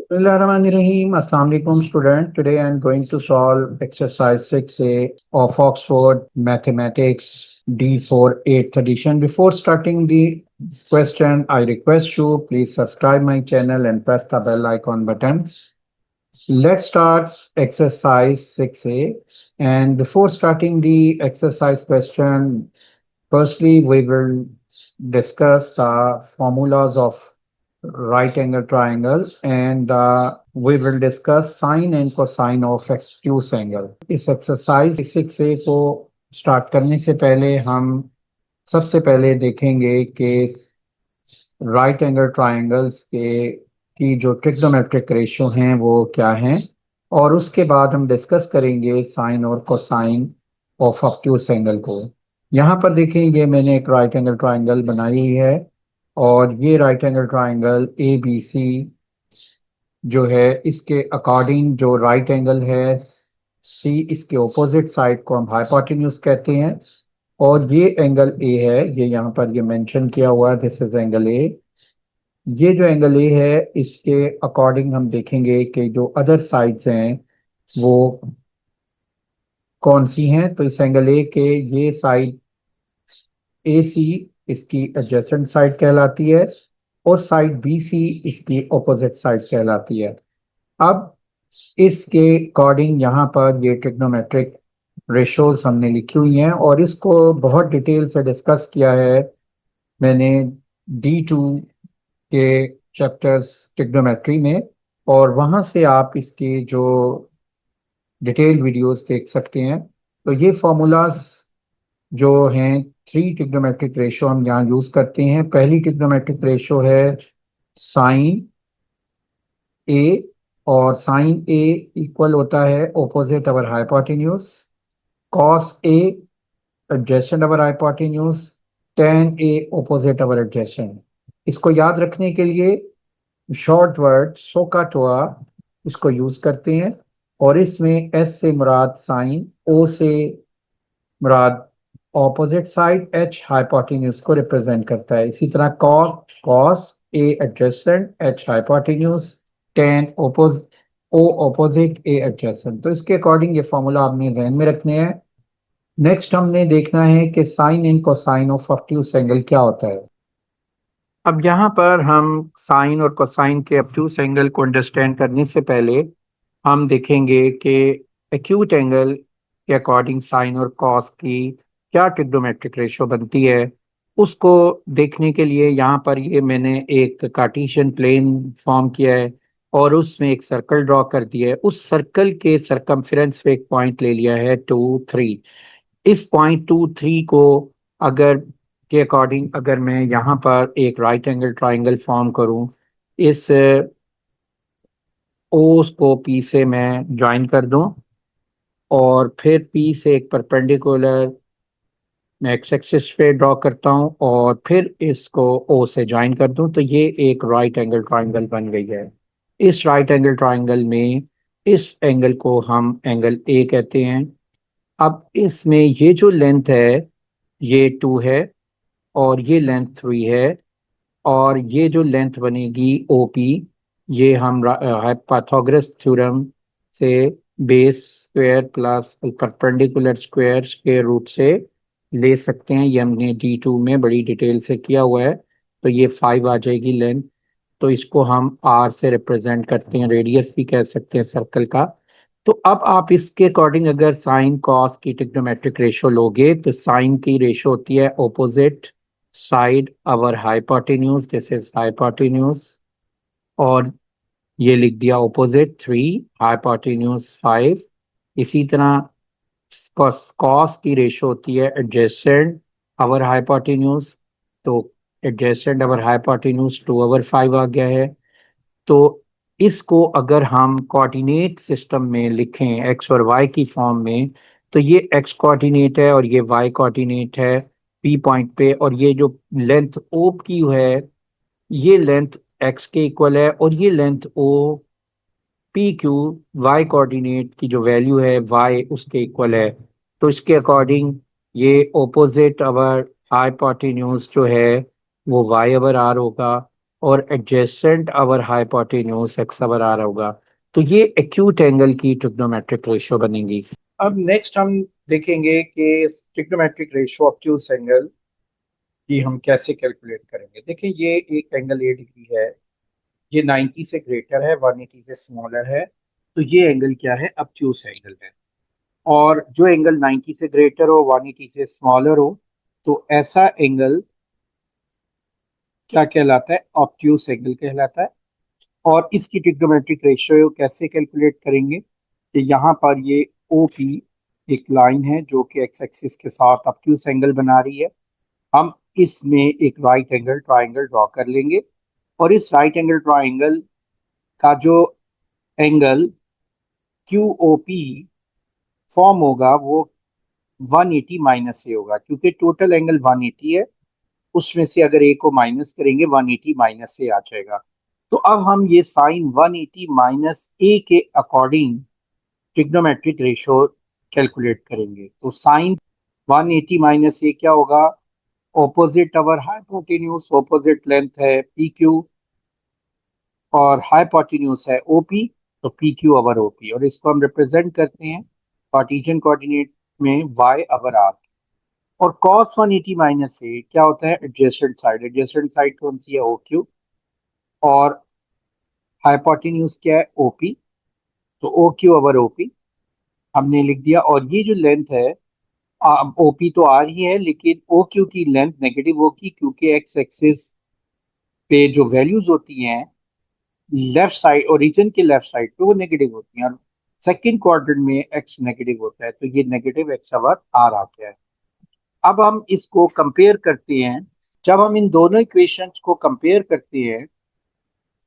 Bismillahirrahmanirrahim. Assalamu alaikum student. Today I am going to solve exercise 6A of Oxford Mathematics D4 8th edition. Before starting the question, I request you please subscribe my channel and press the bell icon button. Let's start exercise 6A. And before starting the exercise question, firstly we will discuss the formulas of right angle triangle and we will discuss sine and cosine of obtuse angle. इस exercise 6A को start करने से पहले हम सबसे पहले देखेंगे कि राइट एंगल ट्रायंगल्स के की जो ट्रिग्नोमेट्रिक रेशियो हैं वो क्या हैं, और उसके बाद हम डिस्कस करेंगे साइन और कोसाइन ऑफ ऑब्ट्यूस एंगल को। यहाँ पर देखेंगे मैंने एक राइट एंगल ट्रायंगल बनाई है और ये right angle triangle A B C जो है इसके अकॉर्डिंग जो राइट एंगल है सी, इसके ऑपोजिट साइड को हम हाइपोटेन्यूज कहते हैं। और ये एंगल ए है, ये यहाँ पर ये मेंशन किया हुआ है, दिस इज एंगल ए। ये जो एंगल ए है इसके अकॉर्डिंग हम देखेंगे कि जो अदर साइड्स हैं वो कौन सी हैं। तो इस एंगल ए के ये साइड ए सी इसकी एडजेसेंट साइड कहलाती है और साइड बी सी इसकी ऑपोजिट साइड कहलाती है। अब इसके अकॉर्डिंग यहाँ पर ये ट्रिग्नोमेट्रिक रेशोज हमने लिखी हुई हैं और इसको बहुत डिटेल से डिस्कस किया है मैंने D2 के चैप्टर्स ट्रिग्नोमेट्री में, और वहाँ से आप इसके जो डिटेल वीडियोस देख सकते हैं। तो ये फॉर्मूलाज जो हैं, थ्री ट्रिग्नोमेट्रिक रेशो हम यहाँ यूज करते हैं। पहली ट्रिग्नोमेट्रिक रेशो है साइन ए, और साइन ए इक्वल होता है opposite our hypotenuse, cos A adjacent our hypotenuse, tan A opposite our adjacent. इसको याद रखने के लिए शॉर्ट वर्ड सोकाटोआ इसको यूज करते हैं, और इसमें एस से मुराद साइन, ओ से मुराद ऑपोजिट साइड, एच हाइपोटेन्यूज को रिप्रेजेंट करता है। इसी तरह cos A adjacent, H hypotenuse, tan O opposite A adjacent. तो इसके अकॉर्डिंग ये फॉर्मूला आपने ध्यान में रखने हैं। नेक्स्ट हमने देखना है कि sine and cosine of obtuse angle क्या होता है। अब यहाँ पर हम साइन और कोसाइन के ऑब्ट्यूस एंगल को अंडरस्टैंड करने से पहले हम देखेंगे कि एक्यूट एंगल के अकॉर्डिंग साइन और कॉस की क्या ट्रिग्नोमेट्रिक रेशो बनती है। उसको देखने के लिए यहाँ पर ये मैंने एक कार्टेशियन प्लेन फॉर्म किया है और उसमें एक सर्कल ड्रॉ कर दिया है। उस सर्कल के सरकमफेरेंस पे एक पॉइंट ले लिया है 2 3। इस पॉइंट 2 3 को अगर के अकॉर्डिंग अगर मैं यहाँ पर एक राइट एंगल ट्राइंगल फॉर्म करूँ, इस ओ को पी से मैं ज्वाइन कर दूं और फिर पी से एक परपेंडिकुलर मैं एक्स एक्सिस पे ड्रॉ करता हूं और फिर इसको ओ से ज्वाइन कर दूं, तो ये एक राइट एंगल ट्राइंगल बन गई है। इस राइट एंगल ट्राइंगल में इस एंगल को हम एंगल ए कहते हैं। अब इसमें ये जो लेंथ है ये 2 है और ये लेंथ 3 है, और ये जो लेंथ बनेगी ओपी ये हम पाइथागोरस थ्योरम से base square plus perpendicular square के रूट से ले सकते हैं। ये हमने D2 में बड़ी डिटेल से किया हुआ है। तो ये 5 आ जाएगी लेंथ। तो इसको हम R से रिप्रेजेंट करते हैं, रेडियस भी कह सकते हैं सर्कल का। तो अब आप इसके अकॉर्डिंग अगर साइन कॉस की ट्रिग्नोमेट्रिक रेशो लोगे तो साइन की रेशो होती है opposite side our hypotenuse, this is hypotenuse, और ये लिख दिया ऑपोजिट 3, हाइपोटेन्यूज 5। इसी तरह कॉस की रेशो होती है एडजेसेंट अवर हाइपोटेन्यूज, तो एडजेसेंट अवर हाइपोटेन्यूज 2/5 आ गया है। तो इसको अगर हम कोऑर्डिनेट सिस्टम में लिखें एक्स और वाई की फॉर्म में, तो ये एक्स कोऑर्डिनेट है और ये वाई कोऑर्डिनेट है पी पॉइंट पे, और ये जो लेंथ ओ की है ये लेंथ एक्स के इक्वल है, और ये length O P Q Y coordinate की जो वैल्यू है वाई उसके इक्वल है। तो इसके अकॉर्डिंग ये ऑपोजिट अवर हाइपोटेन्यूज जो है वो वाई अवर आर होगा, और adjacent over hypotenuse X over R होगा। तो ये एक्यूट एंगल की ट्रिग्नोमेट्रिक रेशियो बनेगी। अब नेक्स्ट हम देखेंगे कि ट्रिग्नोमेट्रिक रेशियो ऑब्ट्यूज एंगल की हम कैसे कैलकुलेट करेंगे। देखिए ये एक एंगल 8 डिग्री है, ये 90 से ग्रेटर है, 180 से स्मॉलर है, तो ये एंगल क्या है, ऑब्ट्यूज एंगल है। और जो एंगल 90 से ग्रेटर हो, 180 से स्मॉलर हो, तो ऐसा एंगल क्या कहलाता है, ऑब्ट्यूज एंगल कहलाता है। और इसकी ट्रिग्नोमेट्रिक रेशियो कैसे कैलकुलेट करेंगे कि यहाँ पर ये ओ पी एक लाइन है जो कि एक्स एक्सिस के साथ ऑब्ट्यूज एंगल बना रही है। हम इसमें एक राइट एंगल ट्राइंगल ड्रॉ कर लेंगे, और इस राइट एंगल ट्राइंगल का जो angle Q O P form होगा वो 180 माइनस ए होगा, क्योंकि टोटल एंगल 180 है, उसमें से अगर ए को माइनस करेंगे 180 माइनस ए आ जाएगा। तो अब हम ये साइन 180 माइनस ए के अकॉर्डिंग ट्रिग्नोमेट्रिक रेशियो कैलकुलेट करेंगे। तो साइन 180 माइनस ए क्या होगा, ऑपोजिट अवर हाइपोटेन्यूज, ऑपोजिट लेंथ है पी क्यू और हाइपोटेन्यूज है ओपी, तो पी क्यू अवर ओपी, और इसको हम रिप्रेजेंट करते हैं कार्टेशियन कोऑर्डिनेट में वाई अवर आर। और cos 180 माइनस ए क्या होता है, एडजेसेंट साइड, एडजेसेंट साइड कौन सी है, ओ क्यू, और हाइपोटेन्यूज क्या है, ओपी, तो ओ क्यू अवर ओपी हमने लिख दिया। और ये जो लेंथ है, ओपी तो आ रही है लेकिन ओ क्यू की लेंथ नेगेटिव होगी, क्योंकि एक्स एक्सिस पे जो वैल्यूज होती हैं लेफ्ट साइड, ओरिजिन के लेफ्ट साइड पे वो नेगेटिव होती हैं, और सेकंड क्वाड्रेंट में एक्स नेगेटिव होता है, तो ये नेगेटिव एक्स अवर आर आ गया है। अब हम इसको कंपेयर करते हैं। जब हम इन दोनों इक्वेशंस को कंपेयर करते हैं,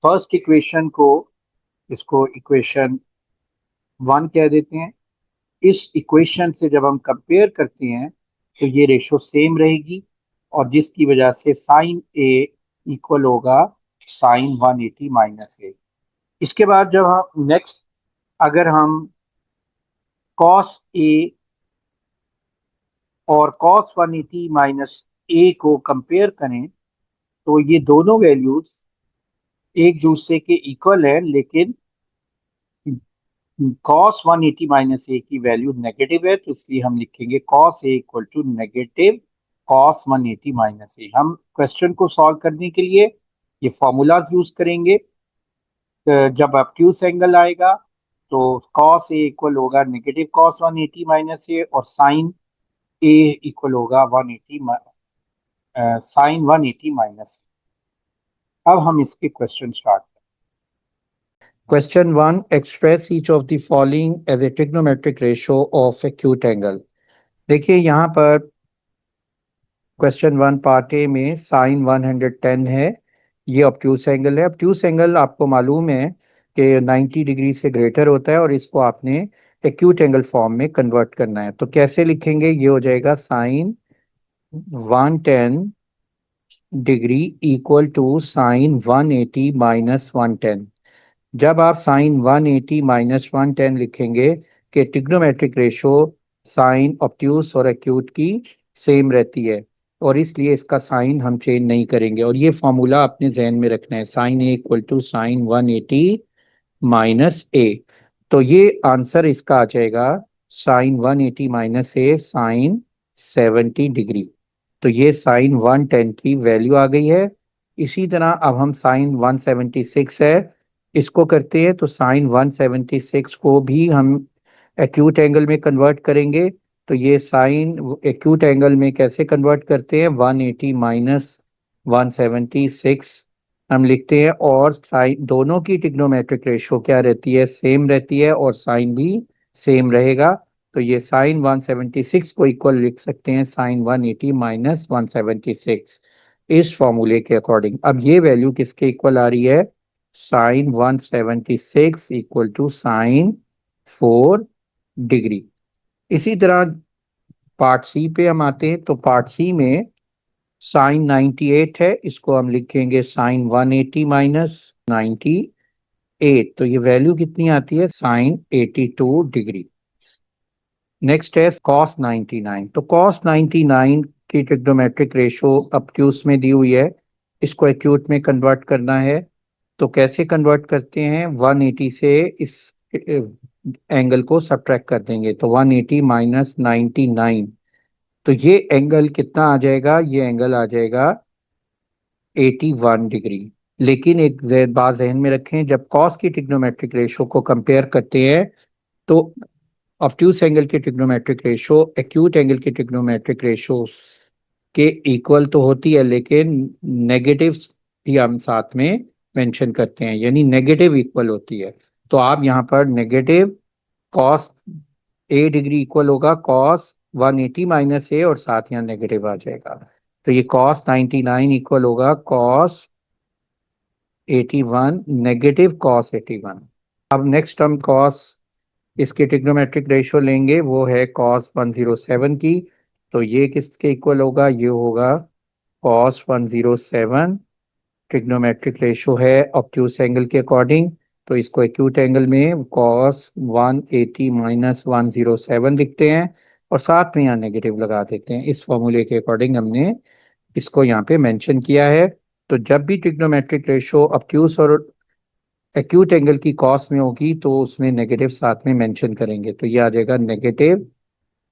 फर्स्ट इक्वेशन को, इसको इक्वेशन 1 कह देते हैं, इस इक्वेशन से जब हम कंपेयर करते हैं तो ये रेशो सेम रहेगी, और जिसकी वजह से साइन ए इक्वल होगा साइन 180 माइनस ए। इसके बाद जब हम नेक्स्ट, अगर हम कॉस ए और कॉस 180 माइनस ए को कंपेयर करें, तो ये दोनों वैल्यूज एक दूसरे के इक्वल है, लेकिन कॉस 180 माइनस ए की वैल्यू नेगेटिव है, तो इसलिए हम लिखेंगे cos A equal to negative cos 180 minus A. हम क्वेश्चन को सॉल्व करने के लिए ये फॉर्मूलाज यूज करेंगे। जब ऑब्ट्यूज एंगल आएगा तो कॉस ए इक्वल होगा नेगेटिव कॉस 180 माइनस ए, और साइन ए इक्वल होगा 180 साइन 180 माइनस। अब हम इसके क्वेश्चन स्टार्ट करें। Question 1, express each of the following as a trigonometric ratio of acute angle. देखिए यहाँ पर क्वेश्चन 1 पार्ट ए में साइन 110 है, ये ऑब्ट्यूस एंगल है। ऑब्ट्यूस एंगल आपको मालूम है कि 90 डिग्री से ग्रेटर होता है, और इसको आपने एक्यूट एंगल फॉर्म में कन्वर्ट करना है। तो कैसे लिखेंगे, ये हो जाएगा sine 110 degree equal to sine 180 minus 110। जब आप साइन 180 माइनस 110 लिखेंगे कि ट्रिग्नोमेट्रिक रेशो साइन ऑब्ट्यूस और एक्यूट की सेम रहती है, और इसलिए इसका साइन हम चेंज नहीं करेंगे। और ये फॉर्मूला अपने जहन में रखना है, sine A equal to sine 180 minus A. तो ये आंसर इसका आ जाएगा sine 180 minus A sine 70 degree. तो ये साइन 110 की वैल्यू आ गई है। इसी तरह अब हम साइन 176 है, इसको करते हैं। तो साइन 176 को भी हम एक्यूट एंगल में कन्वर्ट करेंगे। तो ये साइन एक्यूट एंगल में कैसे कन्वर्ट करते हैं, 180 माइनस 176 हम लिखते हैं, और साइन दोनों की ट्रिग्नोमेट्रिक रेशियो क्या रहती है, सेम रहती है, और साइन भी सेम रहेगा। तो ये साइन 176 को इक्वल लिख सकते हैं साइन 180 माइनस 176 इस फॉर्मूले के अकॉर्डिंग। अब ये वैल्यू किसके इक्वल आ रही है, sine 176 equal to sine 4 degree. इसी तरह पार्ट सी पे हम आते हैं। तो पार्ट सी में साइन 98 है, इसको हम लिखेंगे साइन 180 माइनस 98। तो ये वैल्यू कितनी आती है, साइन 82 डिग्री। नेक्स्ट है कॉस 99। तो कॉस 99 की ट्रिग्नोमेट्रिक रेशो ऑब्ट्यूस में दी हुई है, इसको एक्यूट में कन्वर्ट करना है। तो कैसे कन्वर्ट करते हैं, 180 से इस एंगल को सब्ट्रैक्ट कर देंगे, तो 180 माइनस 99, तो ये एंगल कितना आ जाएगा, ये एंगल आ जाएगा 81 डिग्री। लेकिन एक बात जहन में रखें, जब कॉस की ट्रिग्नोमेट्रिक रेशो को कंपेयर करते हैं तो ऑब्ट्यूस एंगल की ट्रिग्नोमेट्रिक रेशो एक्यूट एंगल की ट्रिग्नोमेट्रिक रेशो के इक्वल तो होती है, लेकिन नेगेटिव भी हम साथ में मेंशन करते हैं, यानी नेगेटिव इक्वल होती है। तो आप यहाँ पर negative cos A degree equal होगा कॉस 180 माइनस ए, और साथ यहाँ नेगेटिव आ जाएगा। तो ये कॉस 99 इक्वल होगा कॉस 81 नेगेटिव कॉस 81। अब नेक्स्ट टर्म कॉस, इसकी ट्रिग्नोमेट्रिक रेशियो लेंगे, वो है कॉस 107 की। तो ये किसके इक्वल होगा, ये होगा कॉस 107। ट्रिग्नोमेट्रिक रेशियो है ऑब्ट्यूस एंगल के अकॉर्डिंग, तो इसको एक्यूट एंगल में कॉस 180 माइनस 107 लिखते हैं, और साथ में यहाँ नेगेटिव लगा देते हैं। इस फॉर्मूले के अकॉर्डिंग हमने इसको यहाँ पे मेंशन किया है। तो जब भी ट्रिग्नोमेट्रिक रेशियो ऑब्ट्यूस और एक्यूट एंगल की कॉस में होगी तो उसमें नेगेटिव साथ में मेंशन करेंगे, तो ये आ जाएगा नेगेटिव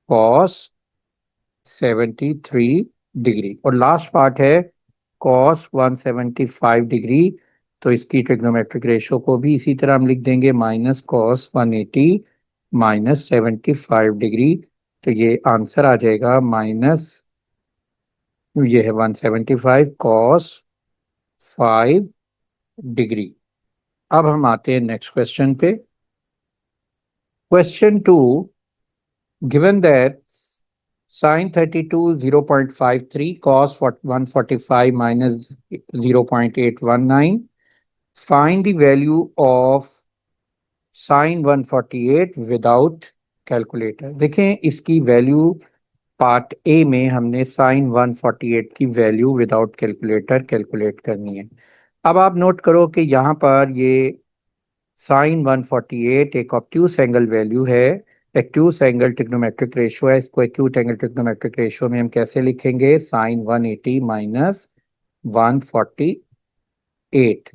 कॉस 73 डिग्री। और लास्ट पार्ट है कॉस 175 डिग्री, तो इसकी ट्रिग्नोमेट्रिक रेशो को भी इसी तरह हम लिख देंगे माइनस कॉस 180 माइनस 75 डिग्री। तो ये आंसर आ जाएगा माइनस, ये है 175 कॉस 5 डिग्री। अब हम आते हैं नेक्स्ट क्वेश्चन पे। Question 2, given that sine 32 0.53 cos 145 minus 0.819, find the value of sin 148 without calculator. देखें इसकी वैल्यू पार्ट ए में हमने साइन 148 की वैल्यू विदाउट कैलकुलेटर कैलकुलेट करनी है। अब आप नोट करो कि यहाँ पर ये साइन 148 एक ऑब्ट्यूस एंगल वैल्यू है, एक्यूट एंगल ट्रिग्नोमेट्रिक रेशियो है। इसको एक्यूट एंगल ट्रिग्नोमेट्रिक रेशियो में हम कैसे लिखेंगे, साइन 180 माइनस 148,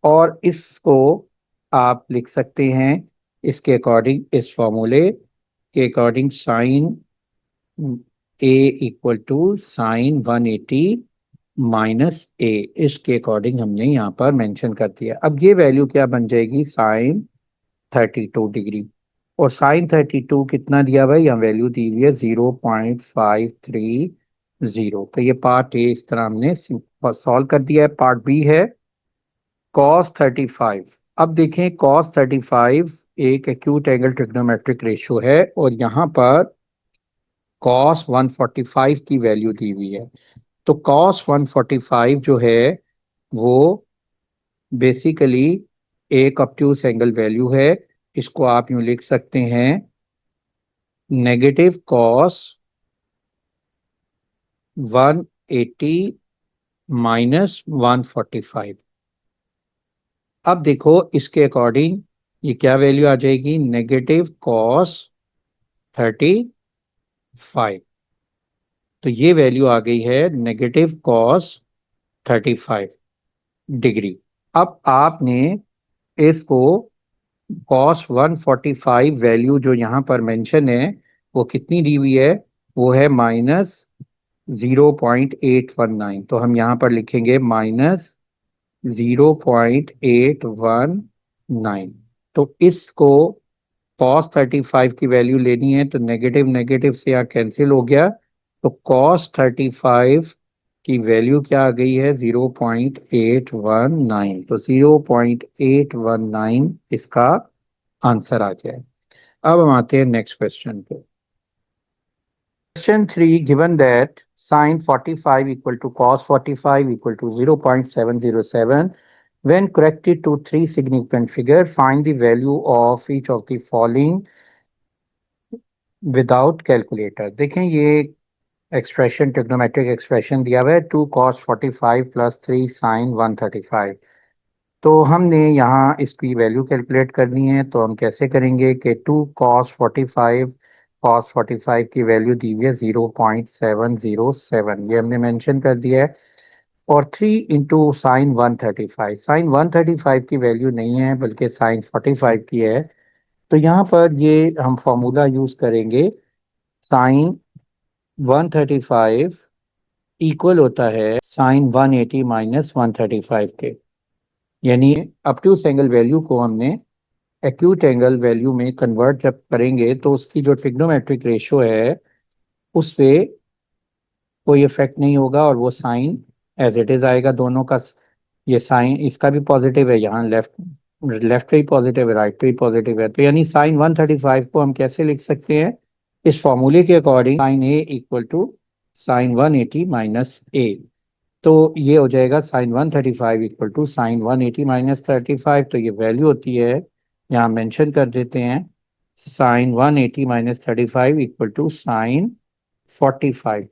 और इसको आप लिख सकते हैं इसके अकॉर्डिंग, इस फॉर्मूले के according, sine A equal to sine 180 minus A, इसके अकॉर्डिंग हमने यहाँ पर मेंशन कर दिया। अब ये वैल्यू क्या बन जाएगी, साइन 32 डिग्री। और साइन 32 कितना दिया भाई, यहाँ वैल्यू दी हुई है 0.530। तो ये पार्ट ए इस तरह हमने सॉल्व कर दिया है। पार्ट बी है कॉस 35। अब देखें कॉस 35 एक एक्यूट एंगल ट्रिग्नोमेट्रिक रेशियो है, और यहाँ पर कॉस 145 की वैल्यू दी हुई है। तो कॉस 145 जो है वो बेसिकली एक ऑब्ट्यूस एंगल वैल्यू है। इसको आप यूं लिख सकते हैं नेगेटिव कॉस 180 माइनस 145। अब देखो इसके अकॉर्डिंग ये क्या वैल्यू आ जाएगी, नेगेटिव कॉस 35। तो ये वैल्यू आ गई है नेगेटिव कॉस 35 डिग्री। अब आपने इसको कॉस 145 वैल्यू जो यहाँ पर मेंशन है वो कितनी दी हुई है, वो है माइनस 0.819। तो हम यहाँ पर लिखेंगे माइनस 0.819। तो इसको कॉस 35 की वैल्यू लेनी है, तो नेगेटिव नेगेटिव से यहाँ कैंसिल हो गया, तो कॉस 35 की वैल्यू क्या आ गई है, 0.819। तो 0.819 इसका आंसर आ जाए। अब हम आते हैं नेक्स्ट क्वेश्चन पे। Question 3, given that sin 45 equal to cos 45 equal to 0.707, when corrected to three significant figure, find the value of each of the following without calculator. देखें ये एक्सप्रेशन ट्रिग्नोमेट्रिक एक्सप्रेशन दिया हुआ है 2 cos 45 प्लस 3 sin 135। तो हमने यहाँ इसकी value calculate करनी है, तो हम कैसे करेंगे कि 2 cos 45 की वैल्यू दी हुई है 0.707, ये हमने मेंशन कर दिया है। और 3 इंटू साइन 135। साइन 135 की वैल्यू नहीं है बल्कि साइन 45 की है। तो यहाँ पर ये हम फॉर्मूला यूज करेंगे। साइन 135 इक्वल होता है साइन 180 माइनस 135 के। यानी ऑब्ट्यूज एंगल वैल्यू को हमने एक्यूट एंगल वैल्यू में कन्वर्ट जब करेंगे तो उसकी जो ट्रिग्नोमेट्रिक रेशियो है उस पे कोई इफेक्ट नहीं होगा और वो साइन एज इट इज आएगा दोनों का। ये साइन इसका भी पॉजिटिव है, यहाँ लेफ्ट लेफ्ट पे ही पॉजिटिव है, राइट पे ही पॉजिटिव है। तो यानी साइन 135 को हम कैसे लिख सकते हैं इस फॉर्मूले के according, sine A equal to sine 180 minus A. तो ये हो जाएगा sine 135 equal to sine 180 minus 35। तो ये वैल्यू होती है, यहाँ मेंशन कर देते हैं, sine 180 minus 35 equal to sine 45।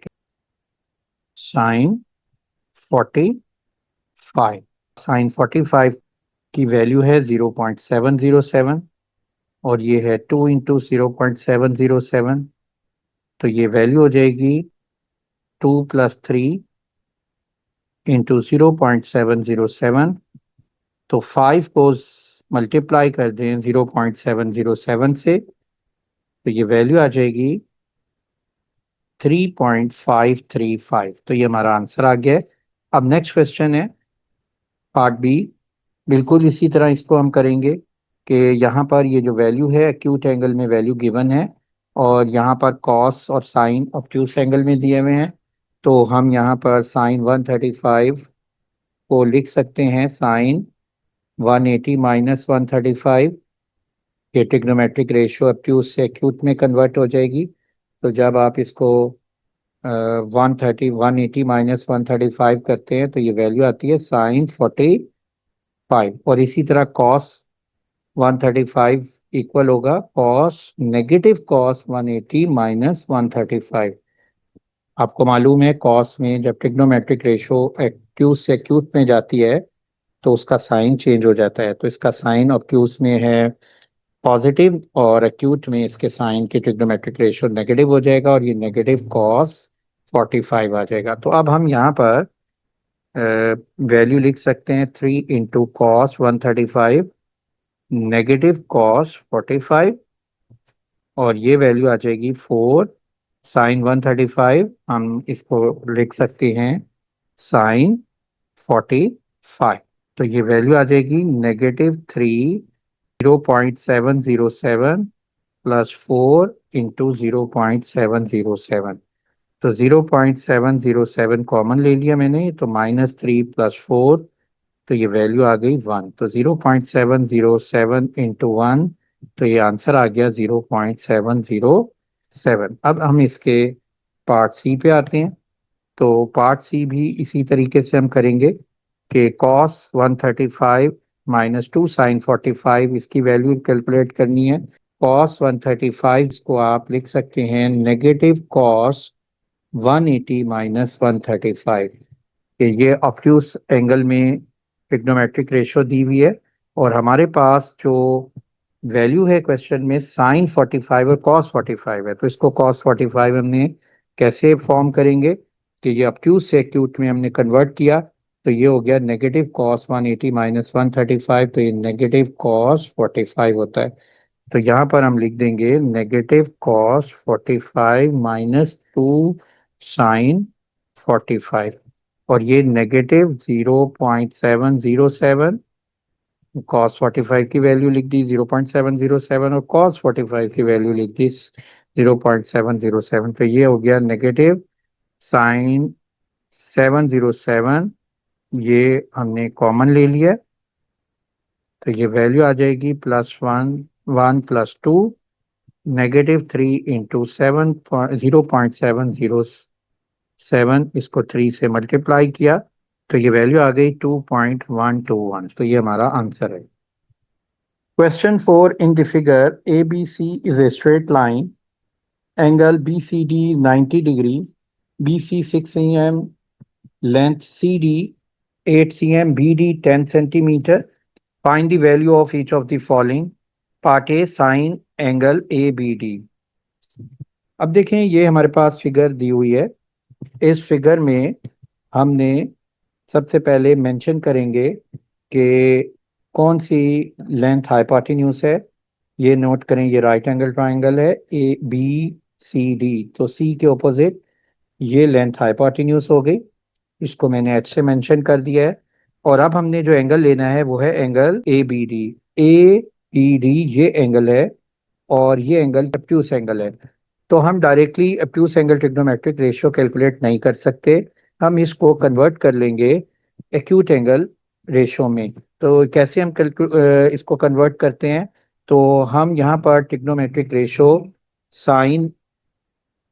Sine 45, sine 45 की वैल्यू है 0.707 और ये है 2 इंटू 0.707। तो ये वैल्यू हो जाएगी 2 प्लस 3 इंटू 0.707। तो 5 को मल्टीप्लाई कर दें 0.707 से तो ये वैल्यू आ जाएगी 3.535। तो ये हमारा आंसर आ गया है। अब नेक्स्ट क्वेश्चन है पार्ट बी। बिल्कुल इसी तरह इसको हम करेंगे कि यहाँ पर ये जो वैल्यू है एक्यूट एंगल में वैल्यू गिवन है और यहाँ पर कॉस और साइन ऑब्ट्यूज एंगल में दिए हुए हैं। तो हम यहाँ पर साइन 135 को लिख सकते हैं साइन 180 माइनस 135। ये ट्रिग्नोमेट्रिक रेशियो ऑब्ट्यूज से एक्यूट में कन्वर्ट हो जाएगी। तो जब आप इसको 180 माइनस 135 करते हैं तो ये वैल्यू आती है साइन 45। और इसी तरह कॉस 135 इक्वल होगा कॉस नेगेटिव कॉस 180 माइनस 135। आपको मालूम है कॉस में जब ट्रिग्नोमेट्रिक रेशियो एक्यूट से एक्यूट में जाती है तो उसका साइन चेंज हो जाता है। तो इसका साइन ऑब्ट्यूज में है पॉजिटिव और एक्यूट में इसके साइन की ट्रिग्नोमेट्रिक रेशियो नेगेटिव हो जाएगा और ये नेगेटिव कॉस 45 आ जाएगा। तो अब हम यहाँ पर वैल्यू लिख सकते हैं 3 इंटू कॉस 135 नेगेटिव कॉस 45 और ये वैल्यू आ जाएगी 4 साइन 135। हम इसको लिख सकते हैं साइन 45। तो ये वैल्यू आ जाएगी -3 0.707 प्लस 4 इंटू 0.707। तो 0.707 कॉमन ले लिया मैंने तो -3 प्लस 4 तो ये वैल्यू आ गई 1। तो 0.707 इंटू 1 तो ये आंसर आ गया 0.707। अब हम इसके पार्ट सी पे आते हैं। तो पार्ट सी भी इसी तरीके से हम करेंगे कि cos 135 माइनस 2 साइन 45 इसकी वैल्यू कैलकुलेट करनी है। cos 135 को आप लिख सकते हैं नेगेटिव cos 180 माइनस 135। कि ये ऑब्ट्यूज एंगल में ट्रिग्नोमेट्रिक रेशियो दी हुई है और हमारे पास जो वैल्यू है क्वेश्चन में साइन 45 और कॉस 45 है। तो इसको कॉस 45 हमने कैसे फॉर्म करेंगे कि ये ऑब्ट्यूज से एक्यूट में हमने कन्वर्ट किया तो ये हो गया नेगेटिव कॉस 180 माइनस 135। तो ये नेगेटिव कॉस 45 होता है। तो यहाँ पर हम लिख देंगे नेगेटिव कॉस 45 माइनस 2 साइन 45 और ये नेगेटिव 0.707। कॉस 45 की वैल्यू लिख दी 0.707 और कॉस 45 की वैल्यू लिख दी 0.707। तो ये हो गया नेगेटिव साइन 707। ये हमने कॉमन ले लिया तो ये वैल्यू आ जाएगी +1 1 + 2 -3 इंटू 0.707। इसको 3 से मल्टीप्लाई किया तो ये वैल्यू आ गई 2.121। तो ये हमारा आंसर है। Question 4. In the figure, ABC is a straight line. Angle BCD is 90 degree. BC 6 cm. Length CD 8 cm. BD 10 centimeter. Find the value of each of the following. Part A, sine angle ABD. अब देखें ये हमारे पास figure दी हुई है। इस figure में हमने सबसे पहले मेंशन करेंगे कि कौन सी लेंथ हाइपोटेन्यूज है। ये नोट करें, ये राइट एंगल ट्राइंगल है ए बी सी डी, तो सी के ऑपोजिट ये लेंथ हाइपोटेन्यूज हो गई। इसको मैंने एच से मेंशन कर दिया है। और अब हमने जो एंगल लेना है वो है angle A B D. A B D ये एंगल है और ये एंगल ऑब्ट्यूस एंगल है। तो हम directly obtuse angle trigonometric ratio calculate नहीं कर सकते, हम इसको कन्वर्ट कर लेंगे एक्यूट एंगल रेशियो में। तो कैसे हम इसको कन्वर्ट करते हैं, तो हम यहाँ पर trigonometric ratio sine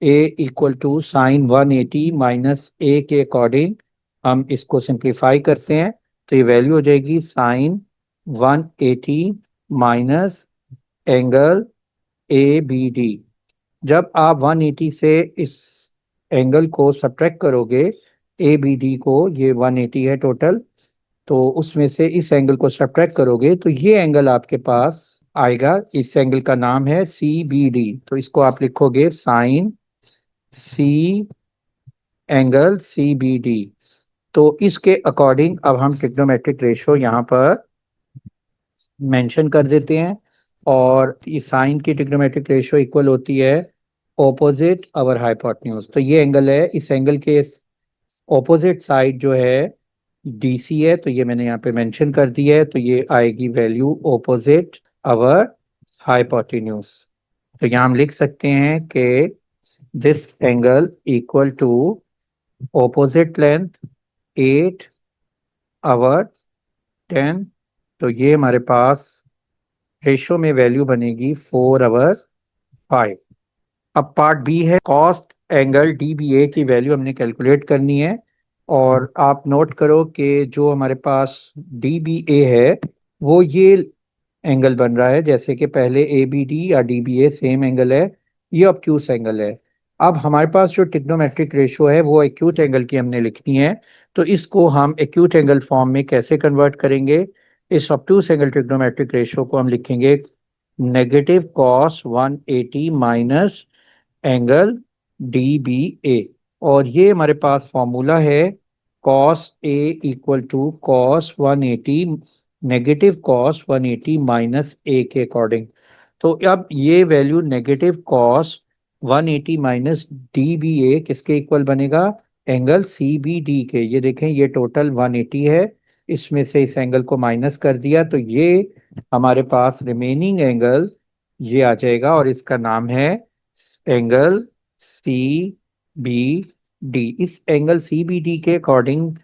A equal to sine 180 minus A के अकॉर्डिंग हम इसको सिंप्लीफाई करते हैं। तो ये वैल्यू हो जाएगी sine 180 minus angle A B D. जब आप 180 से इस एंगल को सब्ट्रैक्ट करोगे, ए बी डी को, ये 180 है टोटल, तो उसमें से इस एंगल को सब्ट्रैक्ट करोगे तो ये एंगल आपके पास आएगा। इस एंगल का नाम है सी बी डी। तो इसको आप लिखोगे sine C angle C B D. तो इसके अकॉर्डिंग अब हम ट्रिग्नोमेट्रिक रेशियो यहाँ पर मेंशन कर देते हैं। और इस साइन की ट्रिग्नोमेट्रिक रेशियो इक्वल होती है ऑपोजिट अवर हाइपोटेन्यूज। तो ये एंगल है, इस एंगल के ऑपोजिट साइड जो है डीसी है, तो ये मैंने यहाँ पे मेंशन कर दिया है। तो ये आएगी वैल्यू ऑपोजिट अवर हाइपोटेन्यूज। तो यहाँ हम लिख सकते हैं कि this angle equal to opposite length 8 over 10। तो ये हमारे पास रेशो में वैल्यू बनेगी 4/5। अब पार्ट बी है, कॉस्ट एंगल डीबीए की वैल्यू हमने कैलकुलेट करनी है। और आप नोट करो कि जो हमारे पास डीबीए है वो ये एंगल बन रहा है, जैसे कि पहले ए बी डी या डी बी ए सेम एंगल है, ये ऑब्ट्यूस एंगल है। अब हमारे पास जो ट्रिग्नोमेट्रिक रेशियो है वो एक्यूट एंगल की हमने लिखनी है। तो इसको हम एक्यूट एंगल फॉर्म में कैसे कन्वर्ट करेंगे, इस ऑब्ट्यूस एंगल ट्रिग्नोमेट्रिक रेशियो को हम लिखेंगे negative cos 180 minus angle D B A. और ये हमारे पास फॉर्मूला है cos A equal to cos 180 negative cos 180 minus A के अकॉर्डिंग। तो अब ये value negative cos 180 minus D B A किसके इक्वल बनेगा, एंगल सी बी डी के। ये देखें, ये टोटल 180 है, इसमें से इस एंगल को माइनस कर दिया तो ये हमारे पास रिमेनिंग एंगल ये आ जाएगा और इसका नाम है एंगल सी बी डी। इस एंगल सी बी डी के अकॉर्डिंग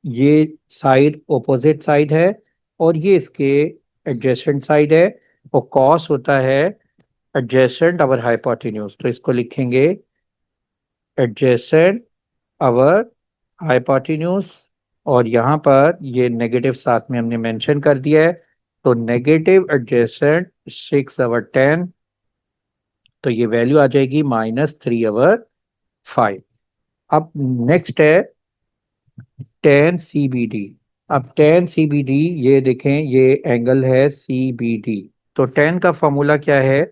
ये साइड ऑपोजिट साइड है और ये इसके एडजेसेंट साइड है। और कॉस होता है एडजेसेंट अवर हाइपोटेन्यूज। तो इसको लिखेंगे एडजेसेंट अवर हाइपोटेन्यूज। और यहाँ पर ये नेगेटिव साथ में हमने मेंशन कर दिया है। तो नेगेटिव एडजेसेंट 6/10। तो ये वैल्यू आ जाएगी -3/5। अब नेक्स्ट है टेन सी बी डी। अब टेन सी बी डी, ये देखें, ये एंगल है सी बी डी। तो टेन का फॉर्मूला क्या है,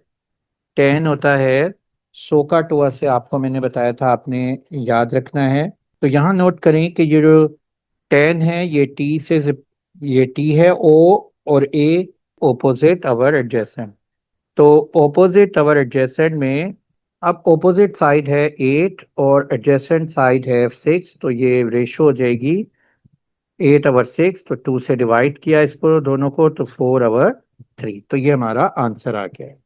टेन होता है सो का टोआ से, आपको मैंने बताया था, आपने याद रखना है। तो यहाँ नोट करें कि ये जो टेन है ये टी से ये टी है, ओ और ए ओपोजिट अवर एडजेसेंट। तो ओपोजिट अवर एडजेसेंट में अब ओपोजिट साइड है 8 और एडजेसेंट साइड है 6, तो ये रेशो हो जाएगी 8/6। तो 2 से डिवाइड किया इसको दोनों को तो 4/3। तो ये हमारा आंसर आ गया है।